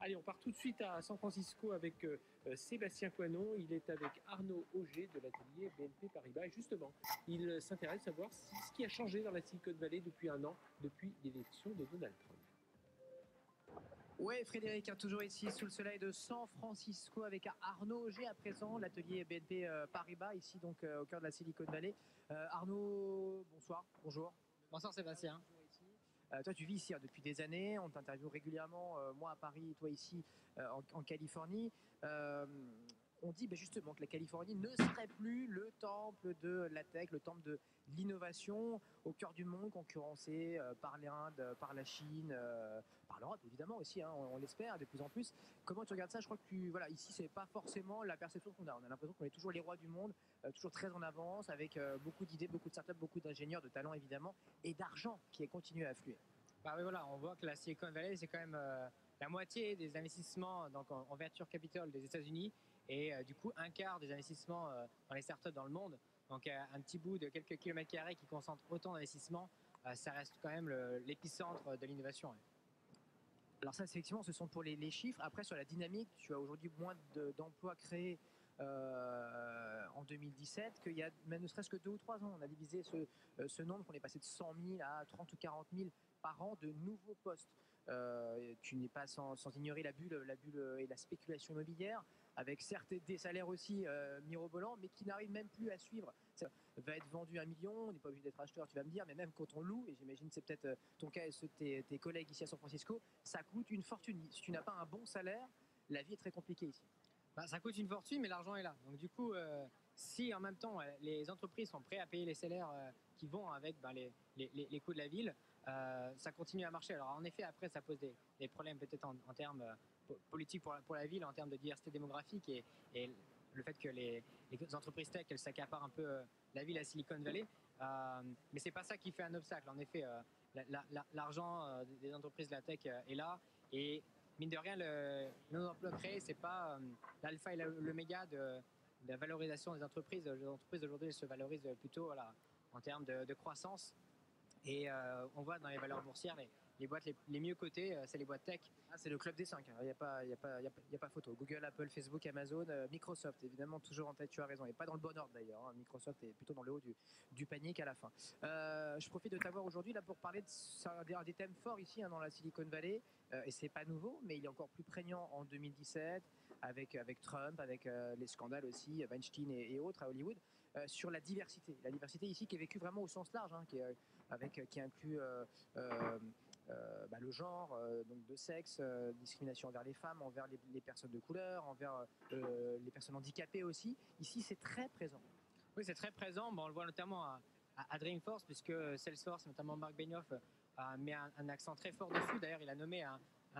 Allez, on part tout de suite à San Francisco avec Sébastien Coinon. Il est avec Arnaud Auger de l'atelier BNP Paribas. Et justement, il s'intéresse à voir ce qui a changé dans la Silicon Valley depuis un an, depuis l'élection de Donald Trump. Ouais, Frédéric, toujours ici sous le soleil de San Francisco avec Arnaud Auger à présent, l'atelier BNP Paribas, ici donc au cœur de la Silicon Valley. Arnaud, bonsoir, bonjour. Bonsoir Sébastien. Toi, tu vis ici depuis des années, on t'interviewe régulièrement, moi à Paris, toi ici en Californie. On dit justement que la Californie ne serait plus le temple de la tech, le temple de l'innovation au cœur du monde, concurrencé par l'Inde, par la Chine, par l'Europe évidemment aussi, hein, on l'espère de plus en plus. Comment tu regardes ça? Je crois que voilà, ici c'est pas forcément la perception qu'on a. On a l'impression qu'on est toujours les rois du monde, toujours très en avance, avec beaucoup d'idées, beaucoup de startups, beaucoup d'ingénieurs, de talents évidemment, et d'argent qui est continué à affluer. Bah oui, voilà, on voit que la Silicon Valley, c'est quand même la moitié des investissements donc, en venture capital des États-Unis et du coup un quart des investissements dans les startups dans le monde. Donc un petit bout de quelques kilomètres carrés qui concentre autant d'investissements, ça reste quand même l'épicentre de l'innovation. Ouais. Alors ça, effectivement, ce sont pour les chiffres. Après, sur la dynamique, tu as aujourd'hui moins d'emplois créés en 2017 qu'il y a même ne serait-ce que 2 ou 3 ans. On a divisé ce nombre, qu'on est passé de 100 000 à 30 ou 40 000 par an de nouveaux postes. Tu n'es pas sans ignorer la bulle et la spéculation immobilière, avec certes des salaires aussi mirobolants, mais qui n'arrivent même plus à suivre. Ça va être vendu 1 million, on n'est pas obligé d'être acheteur, tu vas me dire, mais même quand on loue, et j'imagine que c'est peut-être ton cas et ceux de tes collègues ici à San Francisco, ça coûte une fortune. Si tu n'as pas un bon salaire, la vie est très compliquée ici. Bah, ça coûte une fortune, mais l'argent est là. Donc du coup, si en même temps les entreprises sont prêtes à payer les salaires qui vont avec les coûts de la ville, ça continue à marcher. Alors en effet, après, ça pose des problèmes peut-être en termes politiques pour la ville, en termes de diversité démographique et le fait que les entreprises tech, elles s'accaparent un peu la ville à Silicon Valley. Mais c'est pas ça qui fait un obstacle. En effet, l'argent des entreprises de la tech est là et mine de rien, nos emplois créés, c'est pas l'alpha et l'oméga de la valorisation des entreprises. Les entreprises aujourd'hui se valorisent plutôt voilà, en termes de croissance. Et on voit dans les valeurs boursières, les boîtes les mieux cotées, c'est les boîtes tech. Ah, c'est le club des 5, il n'y a pas photo. Google, Apple, Facebook, Amazon, Microsoft, évidemment, toujours en tête, tu as raison. Et pas dans le bon ordre d'ailleurs. Hein. Microsoft est plutôt dans le haut du panier qu'à la fin. Je profite de t'avoir aujourd'hui là pour parler de des thèmes forts ici hein, dans la Silicon Valley. Et c'est pas nouveau, mais il est encore plus prégnant en 2017 avec Trump, avec les scandales aussi, Weinstein et autres à Hollywood, sur la diversité. La diversité ici qui est vécue vraiment au sens large, hein, qui inclut le genre, donc de sexe, discrimination envers les femmes, envers les personnes de couleur, envers les personnes handicapées aussi. Ici, c'est très présent. Oui, c'est très présent. Bon, on le voit notamment à Dreamforce, puisque Salesforce, notamment Mark Benioff, a mis un accent très fort dessus. D'ailleurs, il a nommé un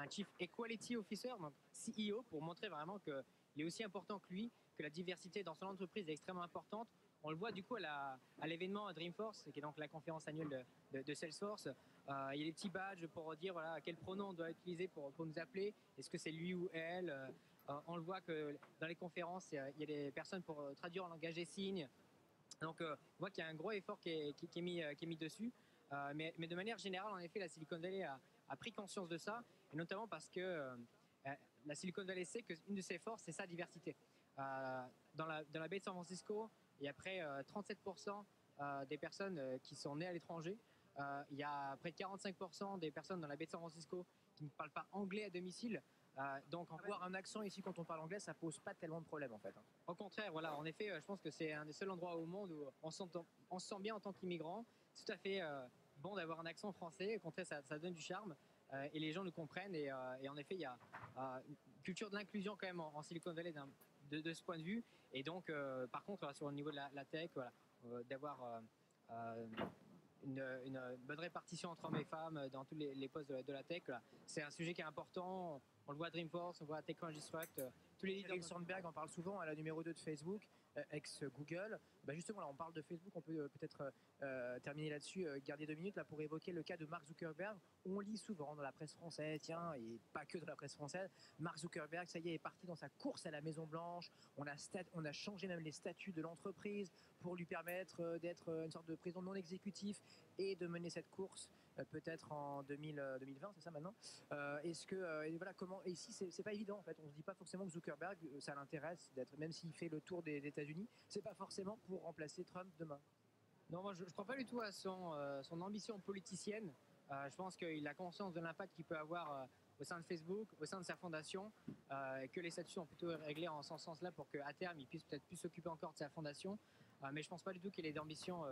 Chief Equality Officer, donc CEO, pour montrer vraiment qu'il est aussi important que lui, que la diversité dans son entreprise est extrêmement importante. On le voit du coup à l'événement à Dreamforce, qui est donc la conférence annuelle de Salesforce. Il y a des petits badges pour dire voilà, quel pronom on doit utiliser pour nous appeler. Est-ce que c'est lui ou elle on le voit que dans les conférences, il y a des personnes pour traduire en langage des signes. Donc, on voit qu'il y a un gros effort qui est mis dessus. Mais de manière générale, en effet, la Silicon Valley a pris conscience de ça, et notamment parce que la Silicon Valley sait qu'une de ses forces, c'est sa diversité. Dans la baie de San Francisco, il y a près 37% des personnes qui sont nées à l'étranger. Il y a près de 45% des personnes dans la baie de San Francisco qui ne parlent pas anglais à domicile. Donc avoir un accent ici quand on parle anglais, ça pose pas tellement de problèmes en fait. Au contraire, voilà, en effet, je pense que c'est un des seuls endroits au monde où on se sent bien en tant qu'immigrant. C'est tout à fait bon d'avoir un accent français. Au contraire, ça donne du charme et les gens nous comprennent. Et en effet, il y a une culture de l'inclusion quand même en Silicon Valley de ce point de vue. Et donc, par contre, sur le niveau de la tech, voilà, d'avoir une bonne répartition entre hommes et femmes dans tous les postes de la tech, c'est un sujet qui est important. On le voit à Dreamforce, on le voit à TechCrunch Disrupt. Tous les leaders. Sheryl Sandberg en parle souvent, à la numéro 2 de Facebook, ex-Google. Justement, là, on parle de Facebook, on peut peut-être terminer là-dessus, garder 2 minutes là, pour évoquer le cas de Mark Zuckerberg. On lit souvent dans la presse française, tiens, et pas que dans la presse française, Mark Zuckerberg, ça y est parti dans sa course à la Maison-Blanche. On a changé même les statuts de l'entreprise pour lui permettre d'être une sorte de président non exécutif et de mener cette course peut-être en 2020, c'est ça maintenant. Est-ce que et voilà comment et ici c'est pas évident en fait. On se dit pas forcément que Zuckerberg ça l'intéresse d'être même s'il fait le tour des États-Unis, c'est pas forcément pour remplacer Trump demain. Non, moi je ne crois pas du tout à son ambition politicienne. Je pense qu'il a conscience de l'impact qu'il peut avoir au sein de Facebook, au sein de sa fondation, et que les statuts sont plutôt réglés en ce sens-là pour qu'à terme il puisse peut-être plus s'occuper encore de sa fondation. Mais je ne pense pas du tout qu'il ait d'ambition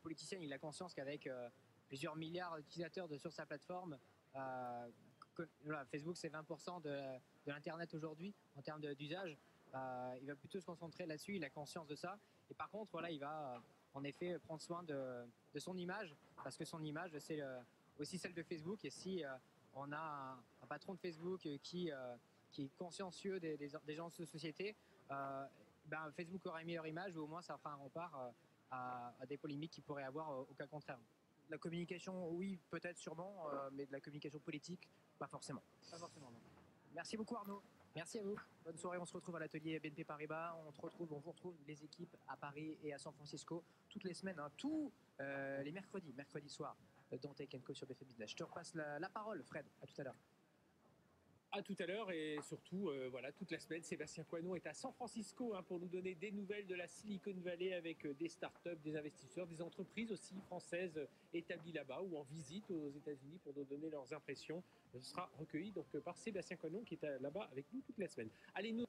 politicienne. Il a conscience qu'avec plusieurs milliards d'utilisateurs sur sa plateforme, voilà, Facebook c'est 20% de l'Internet aujourd'hui en termes d'usage. Il va plutôt se concentrer là-dessus, il a conscience de ça. Et par contre, voilà, il va en effet prendre soin de son image, parce que son image, c'est aussi celle de Facebook. Et si on a un patron de Facebook qui est consciencieux des gens de cette société, ben Facebook aura une meilleure image, ou au moins ça fera un rempart à des polémiques qu'il pourrait avoir au cas contraire. La communication, oui, peut-être sûrement, mais de la communication politique, pas forcément. Pas forcément, non. Merci beaucoup Arnaud. Merci à vous. Bonne soirée, on se retrouve à l'atelier BNP Paribas. On vous retrouve les équipes à Paris et à San Francisco toutes les semaines, hein, tous les mercredis soirs dans Tech & Co sur BFM Business. Je te repasse la parole, Fred. À tout à l'heure. À tout à l'heure et surtout, voilà, toute la semaine, Sébastien Coinon est à San Francisco pour nous donner des nouvelles de la Silicon Valley avec des startups, des investisseurs, des entreprises aussi françaises établies là-bas ou en visite aux États-Unis pour nous donner leurs impressions. Ce sera recueilli donc par Sébastien Coinon qui est là-bas avec nous toute la semaine. Allez, nous